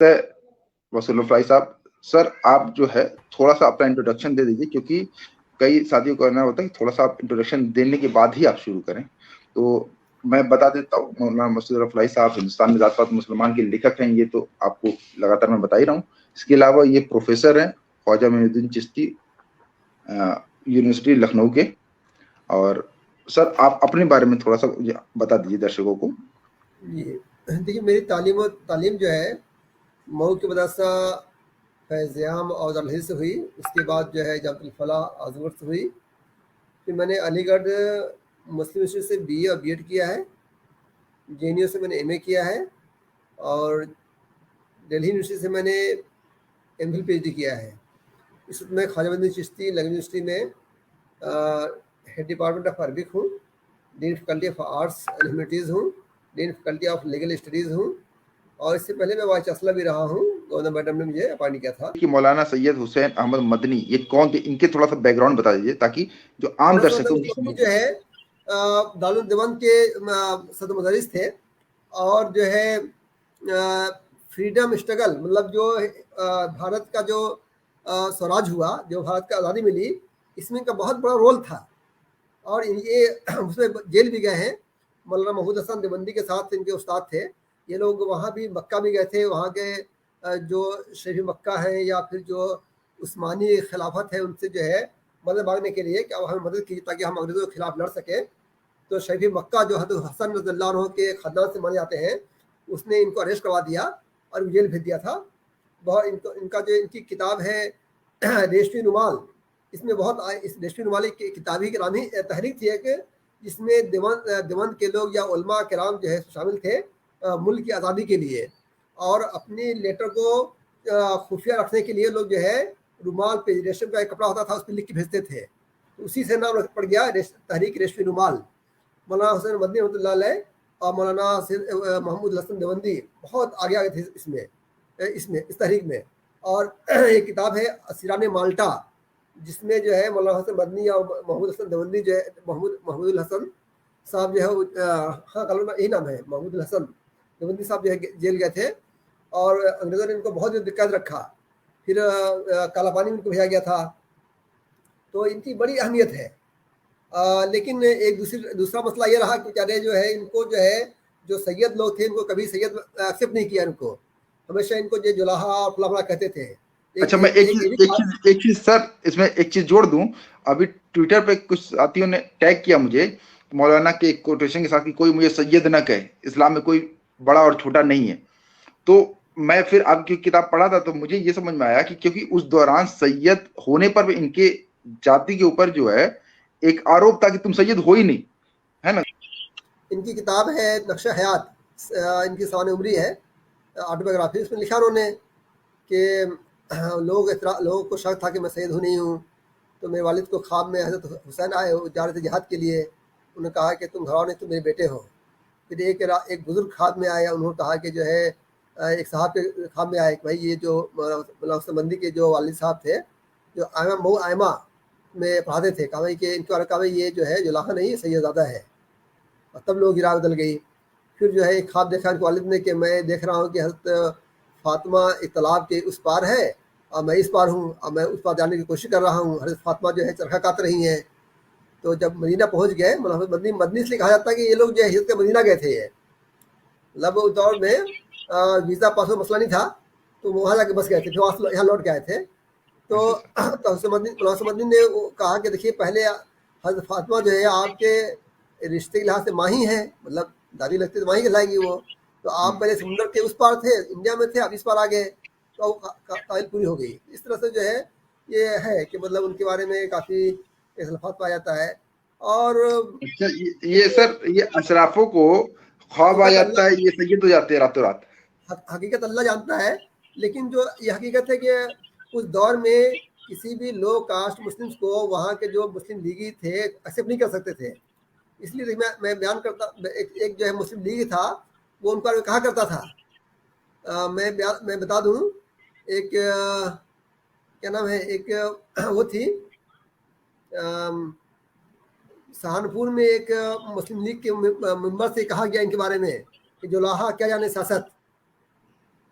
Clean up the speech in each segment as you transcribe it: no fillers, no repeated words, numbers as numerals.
वसूल फ्लाई साहब, सर आप जो है थोड़ा सा अपना इंट्रोडक्शन दे दीजिए, क्योंकि कई साथियों को करना होता है कि थोड़ा सा आप इंट्रोडक्शन देने के बाद ही आप शुरू करें। तो मैं बता देता हूँ, मौलाना मसूद रफलाई साहब हिंदुस्तान में जात-पात मुसलमान के लेखक हैं, ये तो आपको लगातार मैं बता ही रहा हूँ। इसके अलावा ये प्रोफेसर हैं ख्वाजा मोइनुद्दीन चिश्ती यूनिवर्सिटी लखनऊ के। और सर आप अपने बारे में थोड़ा सा बता दीजिए दर्शकों को। जी, देखिए मेरी तालीम जो है मऊ के मदरसा फैज़याम और दारुल से हुई। उसके बाद जो है जामिअतुल फलाह आज़मगढ़ से हुई। फिर मैंने अलीगढ़ मुस्लिम यूनिवर्सिटी से बीए और बीएड किया है। जेएनयू से मैंने एमए किया है और दिल्ली यूनिवर्सिटी से मैंने एमफिल पीएचडी किया है। इस वक्त मैं ख्वाजा मोइनुद्दीन चिश्ती लखनऊ यूनिवर्सिटी में हेड डिपार्टमेंट ऑफ अरबिक हूँ, dean faculty of arts and humanities हूँ, dean faculty of legal studies हूँ और इससे पहले मैं वाइस चांसलर भी रहा हूँ। गवर्नर मैडम ने मुझे अपॉइंट किया था। कि मौलाना सैयद हुसैन अहमद मदनी ये कौन थे, इनके थोड़ा सा बैकग्राउंड बता दीजिए ताकि जो आम दर्शक है उनको समझ जो है दारुल देवबंद के सदर मुदर्रिस थे और जो है फ्रीडम स्ट्रगल मतलब जो भारत का जो स्वराज हुआ, जो भारत का आज़ादी मिली, इसमें इनका बहुत बड़ा रोल था और ये उसमें जेल भी गए हैं। मौलाना महमूद हसन देवबंदी के साथ इनके उस्ताद थे। ये लोग वहाँ भी मक्का भी गए थे। वहाँ के जो शरीफ मक्का हैं या फिर जो उस्मानी खिलाफत है उनसे जो है मदद मांगने के लिए कि अब हमें मदद की ताकि हम अंग्रेज़ों के खिलाफ लड़ सकें। तो शरीफ मक्का जो हज़रत हसन रज़ियल्लाहु अन्हु के ख़ानदान से माने जाते हैं, उसने इनको अरेस्ट करवा दिया और जेल भेज दिया था। बहुत इनका जो इनकी किताब है रेशमी रुमाल, इसमें बहुत इस रेशमी रुमाल की किताब ही नाम ही तहरीक थी एक, जिसमें देवबंद के लोग या उलमा किराम जो है शामिल थे मुल्क की आज़ादी के लिए और अपने लेटर को खुफिया रखने के लिए लोग जो है रुमाल पे रेशम का एक कपड़ा होता था उस पर लिख के भेजते थे। तो उसी से नाम पड़ गया तहरीक रेशमी रुमाल। मौलाना हुसैन मदनी रहमतुल्लाह अलैह और मौलाना महमूद हसन देवबंदी बहुत आगे थे इसमें इस तहरीक में। और एक किताब है असीरान माल्टा, जिसमें जो है मौलाना हसन मदनी और महमूद हसन देवबंदी जो है महमूद हसन साहब जो है हाँ कलमा यही नाम है, महमूद हसन देवबंदी साहब जो है जेल गए थे और अंग्रेज़ों ने इनको बहुत दिक्कत रखा। फिर काला पानी में इनको भेजा गया था। तो इनकी बड़ी अहमियत है। लेकिन एक दूसरा मसला ये रहा कि बेचारे जो है इनको जो है जो सैयद लोग थे इनको कभी सैयद एक्सेप्ट नहीं किया। इनको हमेशा इनको जो जुलाहा और फलाफला कहते थे। अच्छा, मैं एक चीज सर इसमें एक चीज जोड़ दूं। अभी ट्विटर पे कुछ साथियों ने टैग किया मुझे मौलाना के एक कोटेशन के साथ कि कोई मुझे सैयद ना कहे, इस्लाम में कोई बड़ा और छोटा नहीं है। तो मैं फिर आपकी किताब पढ़ा था तो मुझे ये समझ में आया कि क्योंकि उस दौरान सैयद होने पर भी इनके जाति के ऊपर जो है एक आरोप था कि तुम सैयद हो ही नहीं, है ना। इनकी किताब है नक्शा हयात, इनकी सवान उम्री है ऑटोबायोग्राफी। उसमें लिखा उन्होंने कि लोगों को शक था कि मैं सैयद हूँ नहीं हूँ। तो मेरे वालिद को ख्वाब में हज़रत हुसैन आए, वो जा रहे थे जिहाद के लिए। उन्होंने कहा कि तुम घर आओ नहीं, तुम मेरे बेटे हो। फिर एक बुजुर्ग ख्वाब में आया, उन्होंने कहा कि जो है एक साहब के ख्वाब में आए कि भाई ये जो मौलाना के जो वालिद साहब थे जो आयमा में पढ़ाते थे, कहा भाई कि इनके बारे कहा भाई ये जो है जुलाहा नहीं सैयदज़ादा है। और तब लोग गिरा बदल गई। फिर जो है एक ख्वाब देखा इनके वालिद ने कि मैं देख रहा हूँ कि हज़रत फातिमा एक तालाब के उस पार है और मैं इस पार हूँ और मैं उस पार जाने की कोशिश कर रहा हूँ। हज़रत फातिमा जो है चरखा काट रही हैं। तो जब मदीना पहुँच गए, मतलब मदनी इसलिए कहा जाता है कि ये लोग जो है हिजरत मदीना गए थे। ये मतलब उस दौर में वीज़ा पासपोर्ट मसला नहीं था, तो वहाँ जाके बस गए थे, फिर वहाँ यहाँ लौट के आए थे। तो हुसैन ने कहा कि देखिए पहले हज़रत फातिमा जो है आपके रिश्ते के लिहाज से माही हैं, मतलब दादी लगती तो माही कहलाएगी वो। तो आप पहले समुद्र के उस पार थे, इंडिया में थे, आप इस पार आ गए, तो काबिल पूरी हो गई। इस तरह से जो है ये है कि मतलब उनके बारे में काफ़ी इख्तलाफात पाया जाता है। और अच्छा, ये सर ये अशराफों को ख्वाब आ जाता है, ये सैयद हो जाते हैं रातों रात। हकीकत अल्लाह जानता है, लेकिन जो ये हकीकत है कि उस दौर में किसी भी लो कास्ट मुस्लिम्स को वहाँ के जो मुस्लिम लीगी थे एक्सेप्ट नहीं कर सकते थे। इसलिए मैं बयान करता, एक जो है मुस्लिम लीग था वो उन पर कहा करता था। मैं बता दूं, एक क्या नाम है, एक वो थी सहारनपुर में एक मुस्लिम लीग के मेंबर से कहा गया इनके बारे में कि जुलाहा क्या जाने सियासत।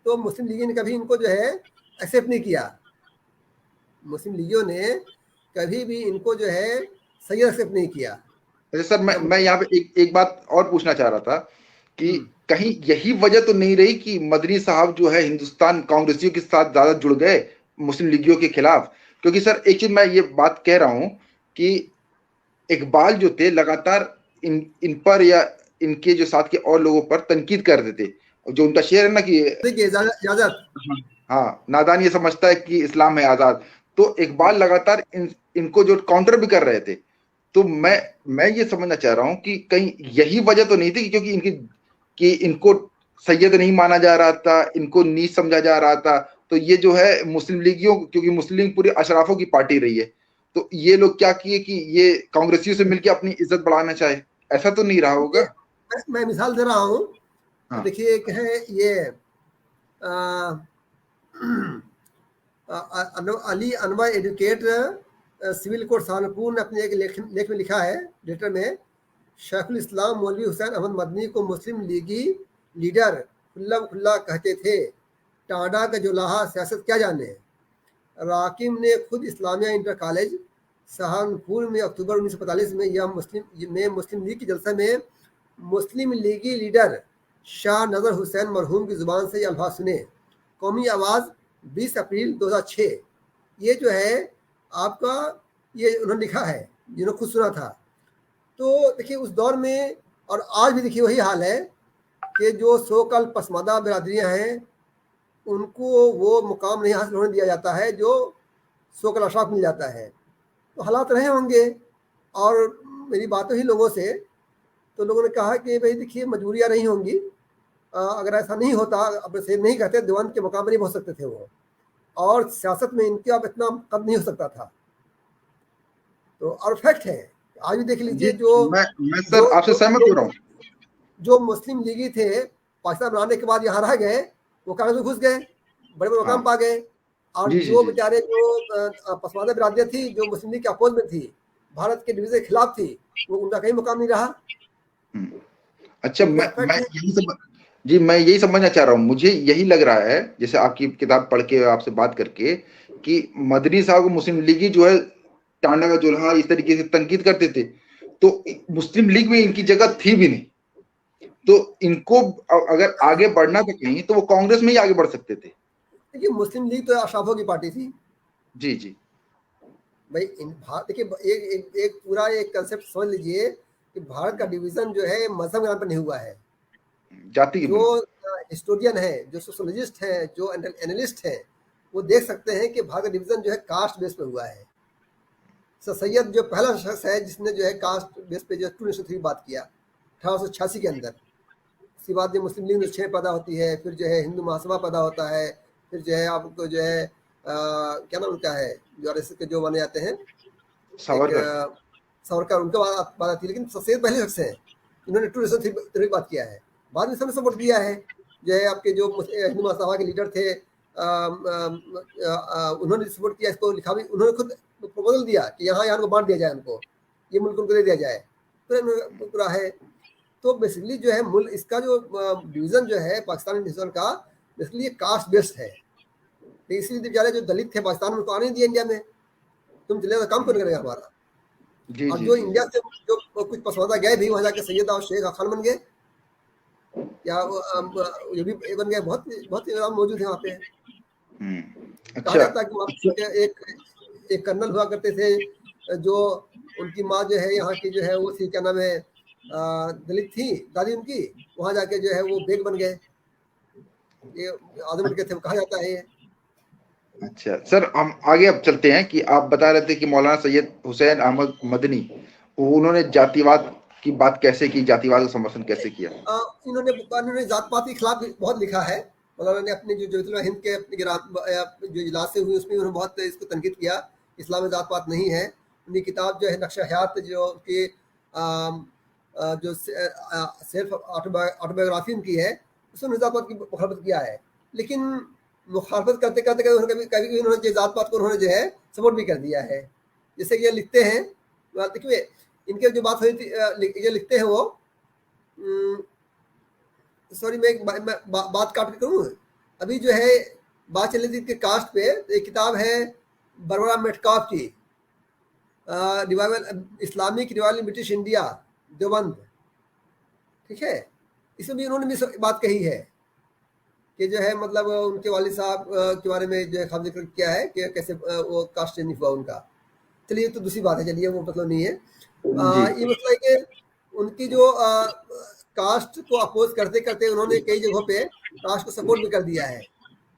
तो मुस्लिम लीग ने कभी इनको जो है एक्सेप्ट नहीं किया। मुस्लिम लीगियों ने कभी भी इनको जो है सैयद एक्सेप्ट नहीं किया। अच्छा सर, मैं यहाँ पे एक बात और पूछना चाह रहा था कि हम्म, कहीं यही वजह तो नहीं रही कि मदनी साहब जो है हिंदुस्तान कांग्रेसियों के साथ ज्यादा जुड़ गए मुस्लिम लीगियों के खिलाफ? क्योंकि सर एक चीज मैं ये बात कह रहा हूं कि इकबाल जो थे लगातार इन पर या इनके जो साथ के और लोगों पर तनकीद कर देते थे। जो उनका शेर है ना कि देखिए इजाजत। हाँ, नादान ये समझता है कि इस्लाम है आजाद। तो इकबाल लगातार इनको जो काउंटर भी कर रहे थे। तो मैं ये समझना चाह रहा हूं कि कहीं यही वजह तो नहीं थी क्योंकि इनको सैयद नहीं माना जा रहा था, इनको नीच समझा जा रहा था। तो ये जो है मुस्लिम लीगियों, क्योंकि मुस्लिम लीग पूरी अशराफों की पार्टी रही है, तो ये लोग क्या किए कि ये कांग्रेसियों से मिलकर अपनी इज्जत बढ़ाना चाहे। ऐसा तो नहीं रहा होगा? ये मैं मिसाल दे रहा हूँ। हाँ। देखिए एक है ये आ, Ali Anwar advocate civil court Saharanpur ने अपने एक लेख में लिखा है, लेटर में, शेखुल इस्लाम मौलवी हुसैन अहमद मदनी को मुस्लिम लीगी लीडर खुल्ला कहते थे। टाडा का जुलाहा सियासत क्या जाने। राकिम ने खुद इस्लामिया इंटर कॉलेज सहारनपुर में अक्टूबर 1945 में मुस्लिम लीग की जलसा में मुस्लिम लीगी लीडर शाह नज़र हुसैन मरहूम की ज़ुबान से ये अल्फाज सुने। कौमी आवाज़ 20 अप्रैल 2006। ये जो है आपका, ये उन्होंने लिखा है, जिन्होंने खुद सुना था। तो देखिए उस दौर में और आज भी देखिए वही हाल है कि जो सो कल पसमादा बिरादरियाँ हैं उनको वो मुकाम नहीं हासिल होने दिया जाता है जो सो कल अशराफ मिल जाता है। तो हालात रहे होंगे। और मेरी बात हुई लोगों से, तो लोगों ने कहा कि भाई देखिए मजबूरियाँ रही होंगी, अगर ऐसा नहीं होता, अपने से नहीं कहते, दीवान के मुकाम पर नहीं पहुँच सकते थे वो, और सियासत में इनके अब इतना कद नहीं हो सकता था। तो और फैक्ट है, आज भी देख जी, लीजिए जो मैं जो सर आपसे जो सहमत हो जो, रहा हूँ। जो मुस्लिम लीगी थे पाकिस्तान बनाने के बाद यहाँ रह गए, वो कांग्रेस में घुस गए, बड़े बड़े हाँ। मुकाम पा गए। और जी जी जो जी। बेचारे जो पसमानदा बिरादरियाँ थी जो मुस्लिम लीग के अपोज में थी, भारत के डिवीजन के खिलाफ थी, वो उनका कहीं मुकाम नहीं रहा। हम्म। अच्छा, ये फैक्ट मैं है। यही सब, जी मैं यही समझना चाह रहा हूँ। मुझे यही लग रहा है जैसे आपकी किताब पढ़ के आपसे बात करके कि मदनी साहब को मुस्लिम लीग ही जो है टांडा का जोल्हा इस तरीके से तनकीद करते थे, तो मुस्लिम लीग में इनकी जगह थी भी नहीं। तो इनको अगर आगे बढ़ना था कहीं तो वो कांग्रेस में ही आगे बढ़ सकते थे। देखिए मुस्लिम लीग तो अशराफों की पार्टी थी जी जी। भाई। इन भारत देखिए एक पूरा एक कंसेप्ट समझ लीजिए कि भारत का डिवीजन जो है मजहब के नाम पर नहीं हुआ है। जाति की जो बुनियाद। हिस्टोरियन है, जो सोशोलॉजिस्ट हैं, जो एनालिस्ट हैं, वो देख सकते हैं कि भारत का डिवीजन जो है कास्ट बेस पे हुआ है। सर सैयद जो पहला शख्स है जिसने जो है कास्ट बेस पे जो 2:3 की बात किया 1886 के अंदर। उसके बाद जो मुस्लिम लीग 6 पैदा होती है, फिर जो है हिंदू महासभा पैदा होता है, फिर जो है आपको जो है क्या नाम उनका है जो आरएसएस के जो माने जाते हैं, एक सावरकर। सावरकर, उनके बाद बात आती है। लेकिन सैयद पहले शख्स हैं इन्होंने 2:3 की बात किया है। बाद में सबने सपोर्ट किया है। जो है आपके जो हिंदू महासभा के लीडर थे उन्होंने सपोर्ट किया इसको, लिखा भी उन्होंने, खुद प्रपोजल दिया कि यहाँ को बांट दिया जाए, उनको ये मुल्क उनको दे दिया जाए, तो पूरा है। तो बेसिकली जो है मुल्क इसका जो डिवीजन जो है पाकिस्तान डिवीजन का, बेसिकली ये कास्ट बेस्ड है। तो इसलिए बेचारे जो दलित थे पाकिस्तान में, उनको आने नहीं दिया इंडिया में, तुम चले तो काम कौन करेगा हमारा। जी और जी जो जी इंडिया से जो कुछ पसमानदा गए भी वहाँ जाके सैयद और शेख खान बन गए, या ये भी बन गए। बहुत बहुत नाम मौजूद है वहाँ पे। कहा अच्छा। जाता है कि वहाँ पे एक कर्नल हुआ करते थे, जो उनकी माँ जो है यहाँ की जो है वो थी, क्या नाम है, दलित थी दादी उनकी, वहाँ जाके जो है वो बेग बन गए। ये आजमगढ़ के थे, कहा जाता है ये। अच्छा सर, हम आगे अब चलते हैं कि आप बता रहे थे कि मौलाना सैयद हुसैन अहमद मदनी, उन्होंने जातिवाद की बात कैसे की, जातिवाद का समर्थन कैसे किया? इन्होंने जात पात के खिलाफ भी बहुत लिखा है। मौलाना ने अपने जो जवेतुल्लाह हिंद के अपने जो इजलास हुई उसमें उन्होंने बहुत इसको तनकीद किया। इस्लाम में जात पात नहीं है। उनकी किताब जो है नक्शा हयात, जो कि जो सेल्फ ऑटोबायोग्राफी उनकी है, उसमें उन्होंने जात पात की मुखालफत किया है। लेकिन मुखालफत करते करते कभी कभी उन्होंने जात पात को उन्होंने जो है सपोर्ट भी कर दिया है। जैसे कि ये लिखते हैं, देखिए इनके जो बात हुई थी, ये लिखते हैं वो, सॉरी मैं बात काट के करूँ। अभी जो है बात चल रही थी कास्ट पे, तो एक किताब है बरबरा मेटकाफ की, revival Islamic revival in British India Deoband, ठीक है। इसमें भी उन्होंने भी बात कही है कि जो है मतलब उनके वालिद साहब के बारे में जो है खास जिक्र किया है कि कैसे वो कास्ट चेंज हुआ उनका। चलिए तो दूसरी बात है, चलिए वो मतलब नहीं है। जी ये मसला है कि उनकी जो कास्ट को अपोज करते करते उन्होंने कई जगहों पे कास्ट को सपोर्ट भी कर दिया है।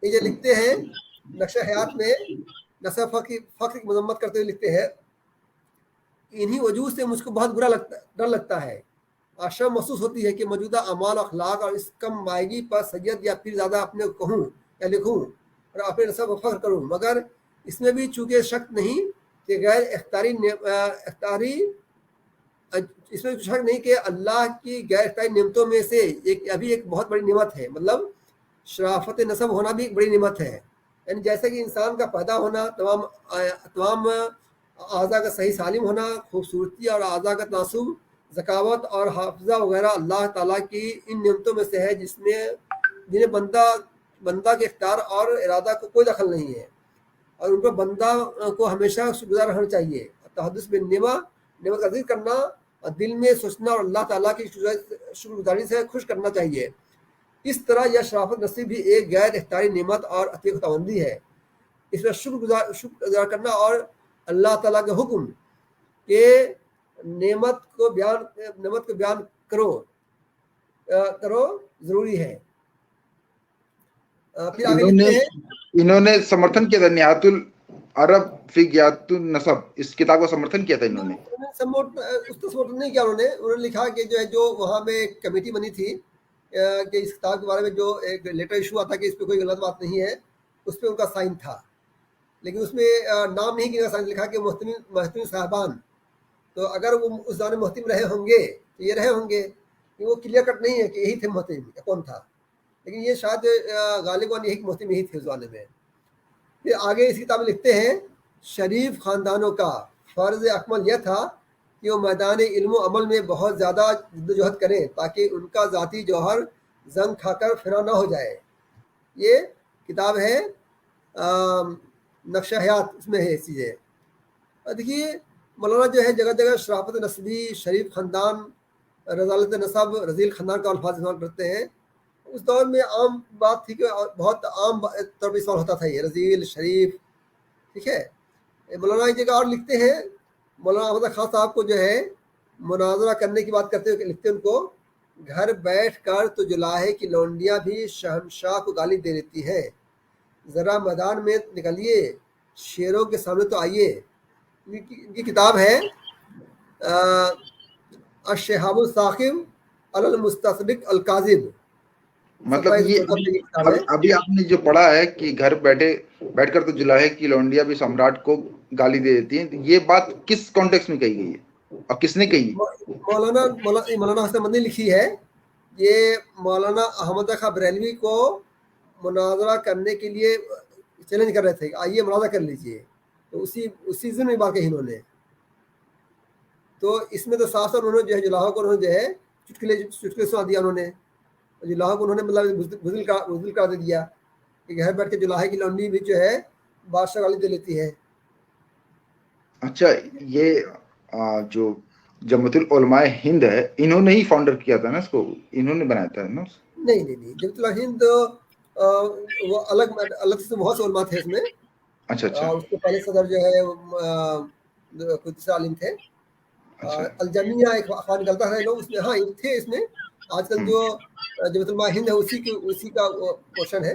ये जो लिखते हैं नक्शा हयात में, नस्ल फख्र की मजम्मत करते हुए लिखते हैं, इन्हीं वजूह से मुझको बहुत बुरा लगता, डर लगता है, आशा महसूस होती है कि मौजूदा अमाल अखलाक और इस कम मायगी पर सैयद या फिर ज़्यादा अपने कहूँ या लिखूँ और अपने नस्ब पर फख्र करूँ, मगर इसमें भी चूँकि शक नहीं कि गैर अख्तारी इसमें शक नहीं कि अल्लाह की गैर अख्तारी नेमतों में से एक अभी एक बहुत बड़ी नेमत है, मतलब शराफत नसब होना भी एक बड़ी नेमत है। यानी जैसे कि इंसान का पैदा होना, तमाम आज़ा का सही सालिम होना, खूबसूरती और आज़ा का तनासुब, ज़कावत और हाफिज़ा वगैरह अल्लाह ताला की इन नेमतों में से है जिन्हें बंदा के इख्तियार और इरादा को कोई दखल नहीं है, और उन पर बंदा को हमेशा शुक्रगुजार रहना चाहिए। तहद्दुस बिन नेमत का जिक्र करना और दिल में सोचना और अल्लाह ताला की शुक्रगुजारी से खुश करना चाहिए। इस तरह यह शराफत नसीब भी एक गैर इख्तियारी नेमत और अतीक खुदाबंदी है। इस पर शुक्रगुजार करना और अल्लाह ताला के हुक्म के नेमत को बयान करो ज़रूरी है। फिर आगे लिखते हैं, इन्होंने समर्थन किया था निहातुल अरब फी गियातुन नसब, इस किताब का समर्थन किया था इन्होंने। उसका समर्थन नहीं किया उन्होंने लिखा कि जो है जो वहाँ में एक कमेटी बनी थी कि इस किताब के बारे में जो एक लेटर इशू आता कि इस पर कोई गलत बात नहीं है, उस पर उनका साइन था, लेकिन उसमें नाम नहीं किया, साइन लिखा कि मोहतमिन साहबान। तो अगर वो उस ज़माने मोहतमिन रहे होंगे तो ये रहे होंगे, कि वो क्लियर कट नहीं है कि यही थे मोहतमिन या कौन था, लेकिन ये शायद गालिबान यही मोहतमिन यही थे उस ज़माने में। फिर आगे इस किताब में लिखते हैं, शरीफ ख़ानदानों का फ़र्ज़ अकमल यह था कि वो मैदान इल्म अमल में बहुत ज़्यादा जद्दोजहद करें ताकि उनका ज़ाती जौहर जंग खाकर फिना ना हो जाए। ये किताब है नक्शा हयात, उसमें है चीज़ें। देखिए मौलाना जो है जगह जगह शराफत नस्बी, शरीफ ख़ानदान, रज़ालत नसब, रज़ील ख़ानदान का अल्फाज इस्तेमाल करते हैं। उस दौर में आम बात थी कि बहुत आम तौर पर इस्तेमाल होता था ये रज़ील, शरीफ, ठीक है। मौलाना एक जगह और लिखते हैं, मौलाना अहमद खान साहब को जो है मुनाजरा करने की बात करते हुए लिखते हैं उनको, घर बैठ कर तो जुलाहे की लौंडियाँ भी शहनशाह को गाली दे देती हैं, ज़रा मैदान में निकलिए, शेरों के सामने तो आइए। इनकी किताब है अश-शहाबुल साक़िब अलल मुस्तस्दिक़ अल काज़िब। मतलब ये अभी आपने जो पढ़ा है कि घर बैठकर तो जुलाहे की लौंडिया भी सम्राट को गाली दे देती हैं, ये बात किस कॉन्टेक्स्ट में कही गई है और किसने कही? मौलाना हसन मदनी लिखी है, ये मौलाना अहमद खां बरेलवी को मुनाजरा करने के लिए चैलेंज कर रहे थे, आइए मुनाजरा कर लीजिए, तो उसी दिन में बात कही इन्होंने। तो इसमें तो साफ साफ उन्होंने जो है जुलाहा को उन्होंने जो है चुटकुले सुना दिया उन्होंने, जुलाहा को उन्होंने मतलब बुज़दिल करा दे दिया कि घर बैठ के जुलाहे की लौंडी भी जो है बादशाह गाली दे लेती है। अच्छा, ये जो जमतुल उलमाए हिंद है, इन्होंने ही फाउंडर किया था ना इसको, इन्होंने बनाया था ना? नहीं, जमतुल हिंद वो अलग से बहुत से उलमा थे इसमें। अच्छा। उसके पहले सदर जो है कुछ आलिम थे। अलजमिया एक अखबार निकलता है लोग उसमें, हाँ थे इसमें। आजकल जो जमतुल हिंद है उसी का पोर्शन है।